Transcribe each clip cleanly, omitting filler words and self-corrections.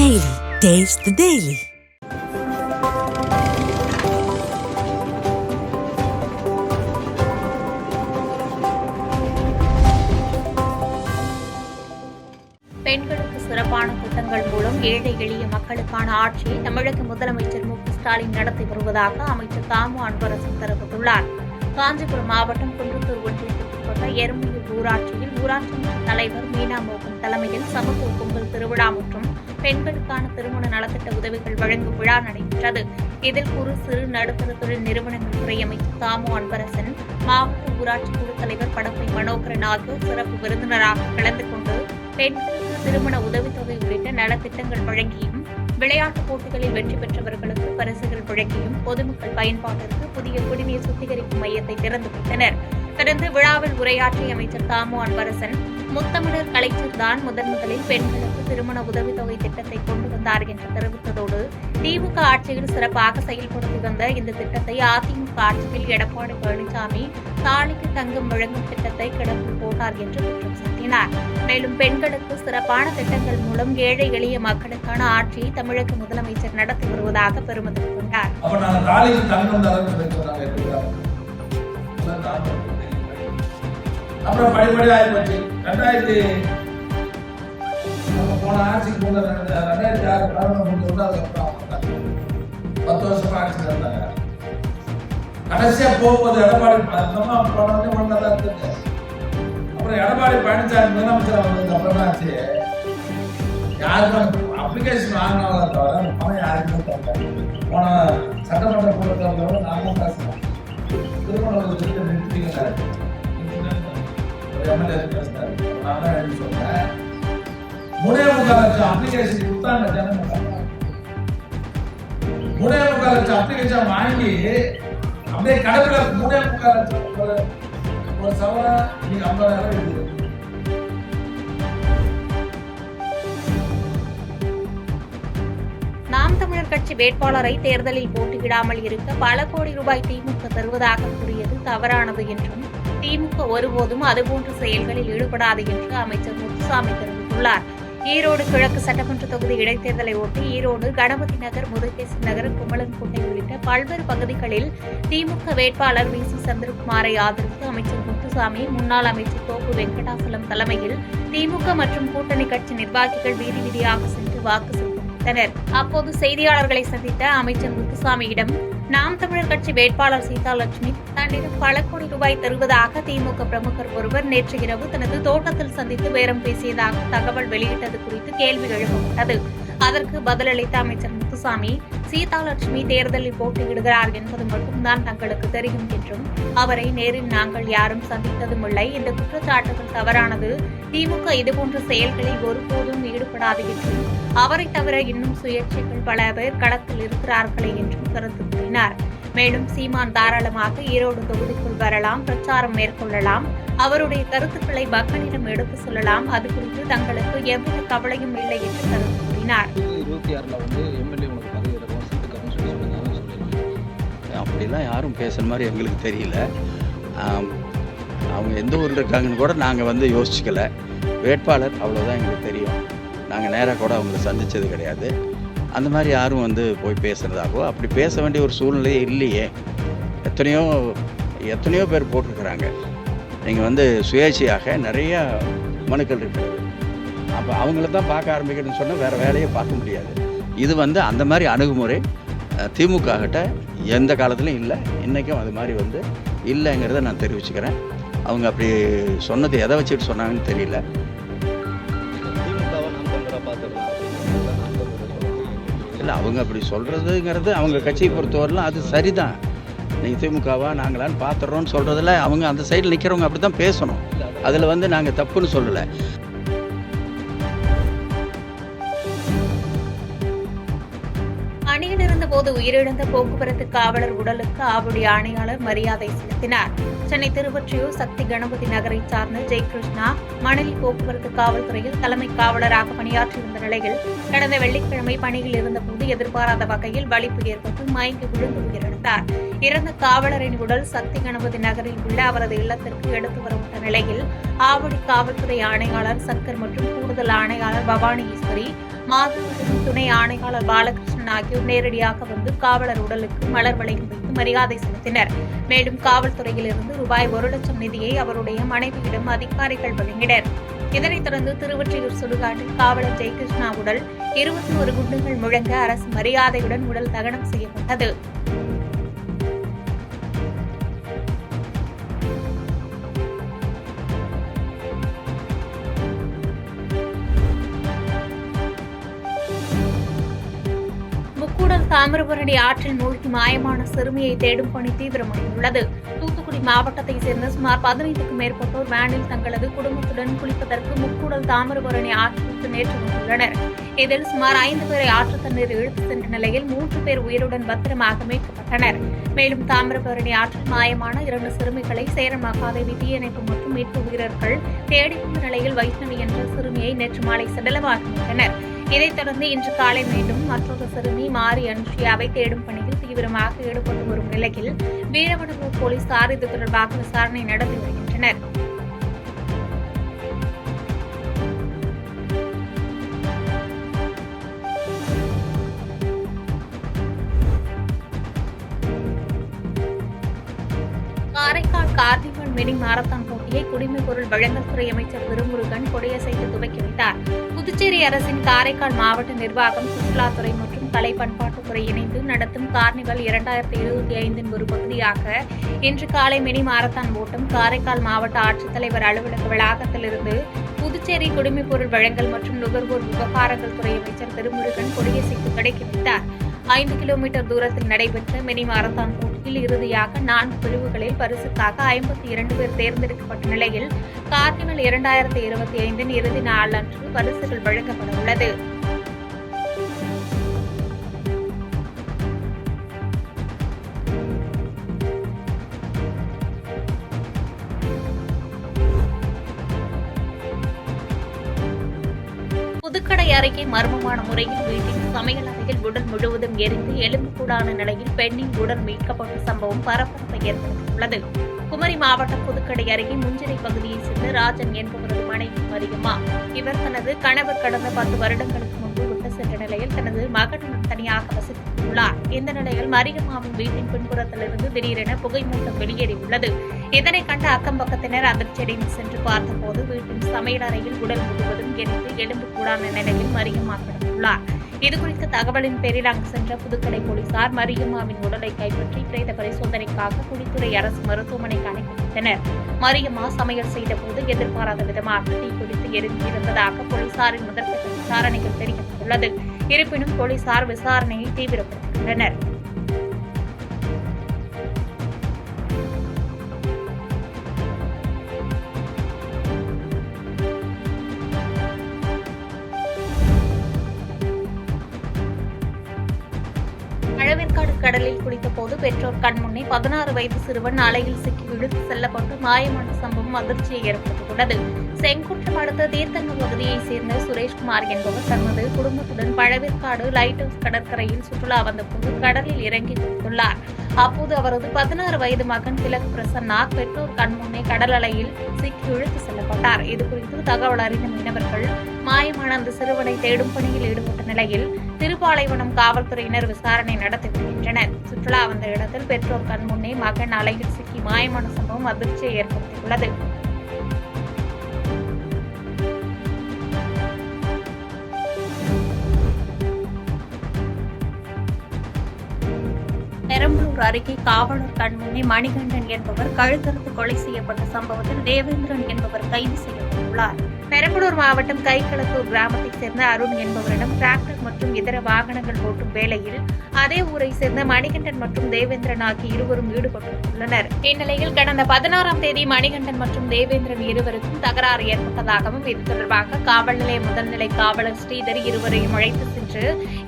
Daily. Taste the Daily. பெண்களுக்கு சிறப்பான திட்டங்கள் மூலம் ஏழை எளிய மக்களுக்கான ஆட்சியை தமிழக முதலமைச்சர் மு.க.ஸ்டாலின் நடத்தி வருவதாக அமைச்சர் தாமு அன்பரசன் தெரிவித்துள்ளார். காஞ்சிபுரம் மாவட்டம் குன்றத்தூர் ஒன்றியத்திற்குட்பட்ட எறும்பூர் ஊராட்சியில் ஊராட்சி மன்ற தலைவர் மீனா மோகன் தலைமையில் சமத்துவ பொங்கல் திருவிழா மற்றும் பெண்களுக்கான திருமண நலத்திட்ட உதவிகள் வழங்கும் விழா நடைபெற்றது. இதில் குறு சிறு நடுத்தர தொழில் நிறுவனங்கள் துறை அமைச்சர் தாமு அன்பரசன், மாவட்ட ஊராட்சி குழு தலைவர் படப்பை மனோகரன் ஆகியோர் சிறப்பு விருந்தினராக கலந்து கொண்டு பெண்களுக்கு திருமண உதவித்தொகை உள்ளிட்ட நலத்திட்டங்கள் வழங்கியும், விளையாட்டுப் போட்டிகளில் வெற்றி பெற்றவர்களுக்கு பரிசுகள் வழங்கியும், பொதுமக்கள் பயன்பாட்டிற்கு புதிய குடிநீர் சுத்திகரிப்பு மையத்தை திறந்து வைத்தனர். தொடர்ந்து விழாவில் உரையாற்றிய அமைச்சர் தாமு அன்பரசன், முத்தமிழர் கலைஞர் தான் முதலில் பெண்களுக்கு திருமண உதவித்தொகை திட்டத்தை கொண்டு வந்தார் என்று தெரிவித்ததோடு, திமுக ஆட்சியில் சிறப்பாக செயல்படுத்தி வந்த இந்த திட்டத்தை அதிமுக ஆட்சியில் எடப்பாடி பழனிசாமி தாலிக்கு தங்கம் வழங்கும் திட்டத்தை கிடப்பில் போட்டார் என்று குற்றம் சாட்டினார். மேலும் பெண்களுக்கு சிறப்பான திட்டங்கள் மூலம் ஏழை எளிய மக்களுக்கான ஆட்சியை தமிழக முதலமைச்சர் நடத்தி வருவதாக பெருமிதம் கொண்டார். அப்புறம் படிப்படியாக போச்சு. 2000 போன ஆட்சிக்கு 2006 அதுக்கப்புறம் 10 வருஷமா ஆட்சி இருந்தாங்க. கடைசியா போகும்போது எடப்பாடி பண்ணதான் இருந்தது. அப்புறம் எடப்பாடி பழனிசாமி முதலமைச்சர் வந்ததுக்கு அப்புறம் ஆச்சு, யாருக்கும் அப்ளிகேஷன் வாங்கினாங்க தவிர அந்த பணம் யாருக்குமே தரல. போன சட்டமன்ற கூட்டத்தில் நாமும் பேசலாம், திருமண திட்டம் நிறுத்திக்கிறாரு. மூணே முக்கால் லட்சம் அப்ளிகேஷன் கொடுத்தாங்க ஜனங்க. 3.25 லட்சம் அப்ளிகேஷன் வாங்கி அப்படியே கடைசியில 3.25 லட்சம் ஒரு சவரா நீங்க 50,000 இருக்குது. நாம் தமிழர் கட்சி வேட்பாளரை தேர்தலில் போட்டியிடாமல் இருக்க பல கோடி ரூபாய் திமுக தருவதாக கூறியது தவறானது என்றும், திமுக ஒருபோதும் அதுபோன்ற செயல்களில் ஈடுபடாது என்று அமைச்சர் முத்துசாமி தெரிவித்துள்ளார். ஈரோடு கிழக்கு சட்டமன்ற தொகுதி இடைத்தேர்தலை ஒட்டி ஈரோடு, கணபதி நகர், முருகேசன் நகர், குமலன்கோட்டை உள்ளிட்ட பல்வேறு பகுதிகளில் திமுக வேட்பாளர் வி.சி. சந்திரகுமாரை ஆதரித்து அமைச்சர் முத்துசாமி, முன்னாள் அமைச்சர் தோப்பு வெங்கடாசலம் தலைமையில் திமுக மற்றும் கூட்டணி கட்சி நிர்வாகிகள் வீதி வீதியாக சென்று வாக்கு சேகரித்தனர். அப்போது செய்தியாளர்களை சந்தித்த அமைச்சர் முத்துசாமியிடம், நாம் தமிழர் கட்சி வேட்பாளர் சீதாலட்சுமி தன்னிடம் பல கோடி ரூபாய் தருவதாக திமுக பிரமுகர் ஒருவர் நேற்று இரவு தனது தோட்டத்தில் சந்தித்து பேரம் பேசியதாக தகவல் வெளியிட்டது குறித்து கேள்வி எழுப்பப்பட்டது. அதற்கு பதிலளித்த அமைச்சர் முத்துசாமி, சீதாலட்சுமி தேர்தலில் போட்டியிடுகிறார் என்பது மட்டும்தான் தங்களுக்கு தெரியும் என்றும், அவரை நேரில் நாங்கள் யாரும் சந்தித்ததும் இல்லை. இந்த குற்றச்சாட்டுகள் தவறானது. திமுக இதுபோன்ற செயல்களில் ஒருபோதும் ஈடுபடாது என்றும், அவரை தவிர இன்னும் சுயேட்சைகள் பல பேர் களத்தில் இருக்கிறார்களே என்றும் கருத்து கூறினார். மேலும் சீமான் தாராளமாக ஈரோடு தொகுதிக்குள் வரலாம், பிரச்சாரம் மேற்கொள்ளலாம், அவருடைய கருத்துக்களை மக்களிடம் எடுத்து சொல்லலாம், அது குறித்து தங்களுக்கு எவ்வித கவலையும் இல்லை என்று கருத்து கூறினார். 26 எம்எல்ஏ உனக்கு பதவி தருவோம், சீட்டு தரணும்னு சொல்லியிருக்காங்க. அப்படிலாம் யாரும் பேசுகிற மாதிரி எங்களுக்கு தெரியல. அவங்க எந்த ஊரில் இருக்காங்கன்னு கூட நாங்கள் யோசிச்சுக்கல. வேட்பாளர் அவ்வளோதான் எங்களுக்கு தெரியும். நாங்கள் நேராக கூட அவங்கள சந்தித்தது கிடையாது. அந்த மாதிரி யாரும் போய் பேசுகிறதாகவோ அப்படி பேச வேண்டிய ஒரு சூழ்நிலையே இல்லையே. எத்தனையோ பேர் போட்டிருக்கிறாங்க. நீங்கள் சுயேட்சையாக நிறைய மனுக்கள் இருக்கிறது. அப்போ அவங்கள தான் பார்க்க ஆரம்பிக்கணும்னு சொன்னால் வேறு வேலையை பார்க்க முடியாது. இது அந்த மாதிரி அணுகுமுறை திமுக கிட்ட எந்த காலத்துலையும் இல்லை, இன்றைக்கும் அது மாதிரி இல்லைங்கிறத நான் தெரிவிச்சுக்கிறேன். அவங்க அப்படி சொன்னது எதை வச்சுட்டு சொன்னாங்கன்னு தெரியல. இல்லை, அவங்க அப்படி சொல்கிறதுங்கிறது அவங்க கட்சியை பொறுத்தவரைலாம் அது சரிதான். நீங்கள் திமுகவா நாங்களான்னு பார்த்துட்றோன்னு சொல்கிறதில்ல, அவங்க அந்த சைடில் நிற்கிறவங்க அப்படி தான் பேசணும். அதில் நாங்கள் தப்புன்னு சொல்லலை. அணியில் இருந்தபோது உயிரிழந்த போக்குவரத்து காவலர் உடலுக்கு ஆவடி ஆணையாளர் மரியாதை செலுத்தினார். சென்னை திருவொற்றியூர் சக்தி கணபதி நகரை சார்ந்த ஜெயகிருஷ்ணா மணலி போக்குவரத்து காவல்துறையில் தலைமை காவலராக பணியாற்றியிருந்த நிலையில் கடந்த வெள்ளிக்கிழமை பணியில் இருந்தபோது எதிர்பாராத வகையில் வலிப்பு ஏற்பட்டு மயங்கி விழுந்து உயிரிழந்தார். தெரிவித்தார். இறந்த காவலரின் உடல் சக்தி கணபதி நகரில் உள்ள அவரது இல்லத்திற்கு எடுத்து வரப்பட்ட நிலையில் ஆவடி காவல்துறை ஆணையாளர் சங்கர் மற்றும் கூடுதல் ஆணையாளர் பவானி ஈஸ்வரி, மாதவரம் துணை ஆணையாளர் பாலகிருஷ்ணன் ஆகியோர் நேரடியாக வந்து காவலர் உடலுக்கு மலர் வளையம் வைத்து மரியாதை செலுத்தினர். மேலும் காவல்துறையில் இருந்து ரூபாய் 1 லட்சம் நிதியை அவருடைய மனைவியிடம் அதிகாரிகள் வழங்கினர். இதனைத் தொடர்ந்து திருவொற்றியூர் சுடுகாட்டில் காவலர் ஜெயகிருஷ்ணா உடல் 21 குண்டுகள் முழங்க அரசு மரியாதையுடன் உடல் தகனம் செய்யப்பட்டது. முக்கூடல் தாமிரபரணி ஆற்றில் மூழ்கி மாயமான சிறுமியை தேடும் பணி தீவிரமடைந்துள்ளது. தூத்துக்குடி மாவட்டத்தைச் சேர்ந்த சுமார் 15க்கும் மேற்பட்டோர் வேனில் தங்களது குடும்பத்துடன் குளிப்பதற்கு முக்கூடல் தாமிரபரணி ஆற்றுக்கு நேற்று வந்துள்ளனர். இதில் சுமார் 5 பேரை ஆற்று தண்ணீர் இழுத்து சென்ற நிலையில் 3 பேர் உயிருடன் பத்திரமாக மீட்கப்பட்டனர். மேலும் தாமிரபரணி ஆற்றில் மாயமான 2 சிறுமிகளை சேரன் மகாதேவி தீயணைப்பு மற்றும் மீட்பு வீரர்கள் தேடிவந்த நிலையில் வைஷ்ணவி என்ற சிறுமியை நேற்று மாலை சடலமாக மீட்டனர். இதைத் தொடர்ந்து இன்று காலை மீண்டும் மற்றொரு சிறுமி மாரி அனுஷியாவை தேடும் பணியில் தீவிரமாக ஈடுபட்டு வரும் நிலையில் வீரவனூர் போலீசார் இது தொடர்பாக விசாரணை நடத்தி வருகின்றனர். காரைக்கால் கார்னிவல் மினி மாரத்தான் போட்டியை குடிமைப் பொருள் வழங்கல் துறை அமைச்சர் திருமுருகன் கொடியசைத்து துவக்கி வைத்தார். புதுச்சேரி அரசின் காரைக்கால் மாவட்ட நிர்வாகம், சுற்றுலாத்துறை மற்றும் கலை பண்பாட்டுத்துறை இணைந்து நடத்தும் கார்னிவல் 2025 ஒரு பகுதியாக இன்று காலை மினி மாரத்தான் ஓட்டம் காரைக்கால் மாவட்ட ஆட்சித்தலைவர் அலுவலக வளாகத்திலிருந்து புதுச்சேரி குடிமைப் பொருள் வழங்கல் மற்றும் நுகர்வோர் விவகாரங்கள் துறை அமைச்சர் திருமுருகன் கொடியசைத்து தொடக்கி வைத்தார். 5 கிலோமீட்டர் தூரத்தில் நடைபெற்ற மினி மாரத்தான் போட்டியில் இறுதியாக 4 பிரிவுகளில் பரிசுக்காக 52 பேர் தேர்ந்தெடுக்கப்பட்ட நிலையில் கார்னிவல் 2025 இறுதி நாளன்று பரிசுகள் வழங்கப்பட உள்ளது. புதுக்கடை அருகே மர்மமான முறையில் வீட்டின் சமையல் அறையில் உடல் முழுவதும் எரிந்து எலும்புக்கூடான நிலையில் பெண்ணின் உடல் மீட்கப்பட்ட சம்பவம் பரபரப்பை ஏற்படுத்தியுள்ளது. குமரி மாவட்டம் புதுக்கடை அருகே முஞ்சிரை பகுதியைச் சேர்ந்த ராஜன் என்பவரது மனைவி மரியம்மா. இவர் தனது கணவர் கடந்த 10 வருடங்களுக்கு முன்பு விட்டு சென்ற நிலையில் தனது மகனுடன் தனியாக வசித்துள்ளார். இந்த நிலையில் மரியம்மாவின் வீட்டின் பின்புறத்திலிருந்து திடீரென புகை மூட்டம் வெளியேறியுள்ளது. இதனை கண்ட அக்கம் பக்கத்தினர் அதிர்ச்சியடைந்து சென்று பார்த்தபோது வீட்டின் சமையல் அறையில் உடல் முழுவதும் எரிந்து எலும்பு கூடான நிலையில் மரியம்மா கிடந்துள்ளார். இதுகுறித்த தகவலின் பேரில் அங்கு சென்ற புதுக்கடை போலீசார் மரியம்மாவின் உடலை கைப்பற்றி பிரேத பரிசோதனைக்காக குடித்துறை அரசு மருத்துவமனைக்கு அனுப்பி வைத்தனர். மரியம்மா சமையல் செய்தபோது எதிர்பாராத விதமாக தீப்பிடித்து எரிந்திருந்ததாக போலீசாரின் முதற்கட்ட விசாரணையில் தெரிவித்துள்ளது. இருப்பினும் போலீசார் விசாரணையை தீவிரப்படுத்தியுள்ளனர். பழவேற்காடு கடலில் குளித்தபோது பெற்றோர் கண்முன்னே 16 வயது சிறுவன் அலையில் சிக்கி இழுத்து செல்லப்பட்டு மாயமான சம்பவம் அதிர்ச்சியை ஏற்படுத்தியுள்ளது. செங்குன்றம் அடுத்த தீர்த்தங்கர் பகுதியைச் சேர்ந்த சுரேஷ்குமார் என்பவர் தனது குடும்பத்துடன் பழவேற்காடு லைட் ஹவுஸ் கடற்கரையில் சுற்றுலா வந்தபோது கடலில் இறங்கி குளித்துள்ளார். அப்போது அவரது 16 வயது மகன் திலக் பிரசன்னா பெற்றோர் கண்முன்னே கடல் அலையில் சிக்கி இழுத்து செல்லப்பட்டார். இதுகுறித்து தகவல் அறிந்த மீனவர்கள் மாயமான அந்த சிறுவனை தேடும் பணியில் ஈடுபட்ட நிலையில் திருப்பாலைவனம் காவல்துறையினர் விசாரணை நடத்தி வருகின்றனர். சுற்றுலா வந்த இடத்தில் பெற்றோர் கண்முன்னே மகன் அலையில் சிக்கி மாயமான சம்பவம் அதிர்ச்சியை ஏற்படுத்தியுள்ளது. பெரம்பலூர் அருகே காவலர் கண்முன்னே மணிகண்டன் என்பவர் கழுத்தறுத்து கொலை செய்யப்பட்ட சம்பவத்தில் தேவேந்திரன் என்பவர் கைது செய்யப்பட்டுள்ளார். பெரம்பலூர் மாவட்டம் கைகளத்தூர் கிராமத்தைச் சேர்ந்த அருண் என்பவரிடம் டிராக்டர் மற்றும் இதர வாகனங்கள் ஓட்டும் வேளையில் அதே ஊரை சேர்ந்த மணிகண்டன் மற்றும் தேவேந்திரன் ஆகிய இருவரும் ஈடுபட்டுள்ளனர். இந்நிலையில் கடந்த 16ஆம் தேதி மணிகண்டன் மற்றும் தேவேந்திரன் இருவருக்கும் தகராறு ஏற்பட்டதாகவும் இது தொடர்பாக காவல் நிலைய முதல்நிலை காவலர் ஸ்ரீதர் இருவரையும் அழைத்து சென்று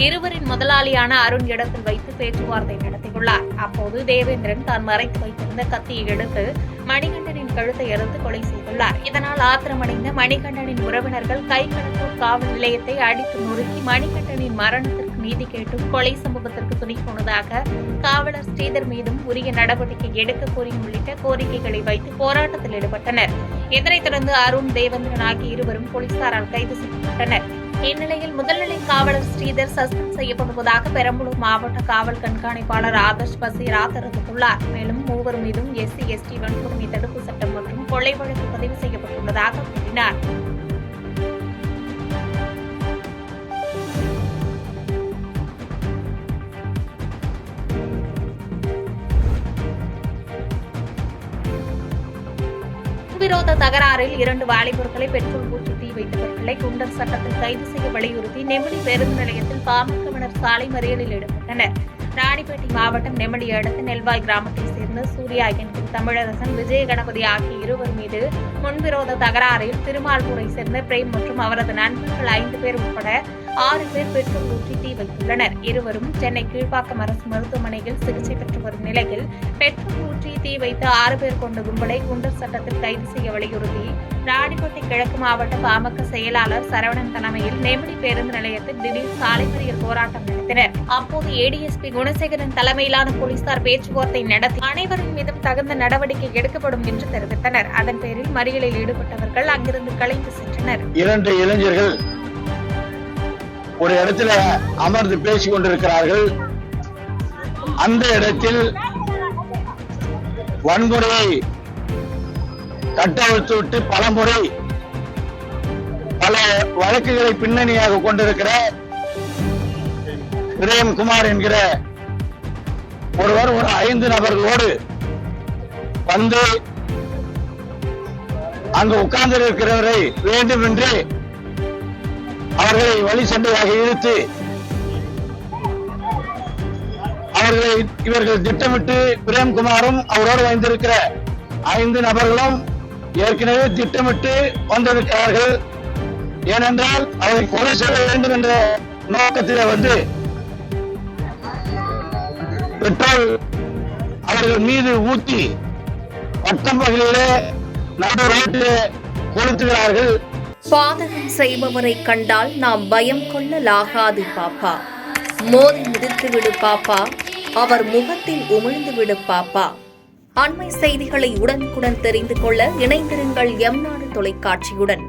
இருவரின் முதலாளியான அருண் இடத்தில் வைத்து பேச்சுவார்த்தை நடத்தியுள்ளார். அப்போது தேவேந்திரன் தான் மறைத்து வைத்திருந்த கத்தியை எடுத்து மணிகண்டனின் கழுத்தை அறுத்து கொலை செய்துள்ளார். இதனால் ஆத்திரமடைந்த மணிகண்டனின் உறவினர்கள் கைகளத்தூர் காவல் நிலையத்தை அடித்து நொறுக்கி மணிகண்டனின் மரணத்திற்கு நீதி கேட்டும் கொலை சம்பவத்திற்கு துணை போனதாக காவலர் ஸ்ரீதர் மீதும் உரிய நடவடிக்கை எடுக்க கோரியும் உள்ளிட்ட கோரிக்கைகளை வைத்து போராட்டத்தில் ஈடுபட்டனர். இதனைத் தொடர்ந்து அருண், தேவேந்திரன் ஆகிய இருவரும் போலீசாரால் கைது செய்யப்பட்டனர். இந்நிலையில் முதல்நிலை காவலர் ஸ்ரீதர் சஸ்பெண்ட் செய்யப்படுவதாக பெரம்பலூர் மாவட்ட காவல் கண்காணிப்பாளர் ஆதர்ஷ் பசீரா தெரிவித்துள்ளார். மேலும் மூவர் மீதும் SC/ST வன்கொடுமை தடுப்பு சட்டம் மற்றும் கொலை வழக்கு பதிவு செய்யப்பட்டுள்ளதாக கூறினார். விரோத தகராறில் 2 வாலிபர்களை பெட்ரோல் ஊற்றி தீ வைத்தவர்களை குண்டர் சட்டத்தில் கைது செய்ய வலியுறுத்தி நெமிலி பேருந்து நிலையத்தில் பாமகவினர் சாலை மறியலில் ஈடுபட்டனர். ராணிப்பேட்டை மாவட்டம் நெமிலி அடுத்த நெல்வாய் கிராமத்தைச் சேர்ந்த சூர்யா என்கிற தமிழரசன், விஜய கணபதி ஆகிய இருவர் மீது முன்விரோத தகராறில் திருமால்பூரை சேர்ந்த பிரேம் மற்றும் அவரது நண்பர்கள் 5 பேர் உட்பட 6 பேர் பெட்ரோல் ஊற்றி தீ வைத்துள்ளனர். இருவரும் சென்னை கீழ்ப்பாக்கம் அரசு மருத்துவமனையில் சிகிச்சை பெற்று வரும் நிலையில் பெட்ரோல் ஊற்றி தீ வைத்த 6 பேர் கொண்ட கும்பலை குண்டர் சட்டத்தில் கைது செய்ய வலியுறுத்தி ராணிப்பேட்டை கிழக்கு மாவட்ட பாமக செயலாளர் சரவணன் தலைமையில் நெமிலி பேருந்து நிலையத்தில் திடீர் சாலை மறியல் போராட்டம் நடத்தினர். அப்போது ADSP குணசேகரன் தலைமையிலான போலீசார் பேச்சுவார்த்தை நடத்தி அனைவரின் மீதும் தகுந்த நடவடிக்கை எடுக்கப்படும் என்று தெரிவித்தனர். அதன் பேரில் மறியலில் ஈடுபட்டவர்கள் அங்கிருந்து கலைந்து சென்றனர். 2 இளைஞர்கள் ஒரு இடத்துல அமர்ந்து பேசிக் கொண்டிருக்கிறார்கள். அந்த இடத்தில் வன்முறையை கட்டவிழ்த்து விட்டு பலமுறை பல வழக்குகளை பின்னணியாக கொண்டிருக்கிற பிரேம்குமார் என்கிற ஒருவர் ஒரு 5 நபர்களோடு வந்து அங்கு உட்கார்ந்து இருக்கிறவரை வேண்டுமென்று அவர்களை வழி சண்டையாக இழுத்து இவர்கள் திட்டமிட்டு பிரேம்குமாரும் அவரோடு வந்திருக்கிற 5 நபர்களும் ஏற்கனவே திட்டமிட்டு வந்திருக்கிறார்கள். ஏனென்றால் அவரை கொலை செய்ய வேண்டும் என்ற நோக்கத்தில் வந்து பெட்ரோல் அவர்கள் மீது ஊற்றி பட்டம் பகலிலே நடு ரோட்டிலே கொளுத்துகிறார்கள். பாதகம் செய்பவரை கண்டால் நாம் பயம் கொள்ளலாகாது பாப்பா. மோதி மிதித்து விடு பாப்பா, அவர் முகத்தில் உமிழ்ந்து விடு பாப்பா. அண்மை செய்திகளை உடனுக்குடன் தெரிந்து கொள்ள இணைந்திருங்கள் எம்நாடு தொலைக்காட்சியுடன்.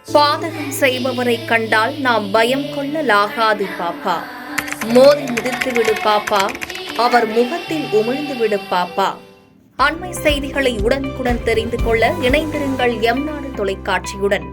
பாதகம் செய்பவரை கண்டால் நாம் பயம் கொள்ளலாகாது பாப்பா. மோதி மிதித்து விடு பாப்பா, அவர் முகத்தில் உமிழ்ந்து விடு பாப்பா. அண்மை செய்திகளை உடனுக்குடன் தெரிந்து கொள்ள இணைந்திருங்கள் எம்நாடு தொலைக்காட்சியுடன்.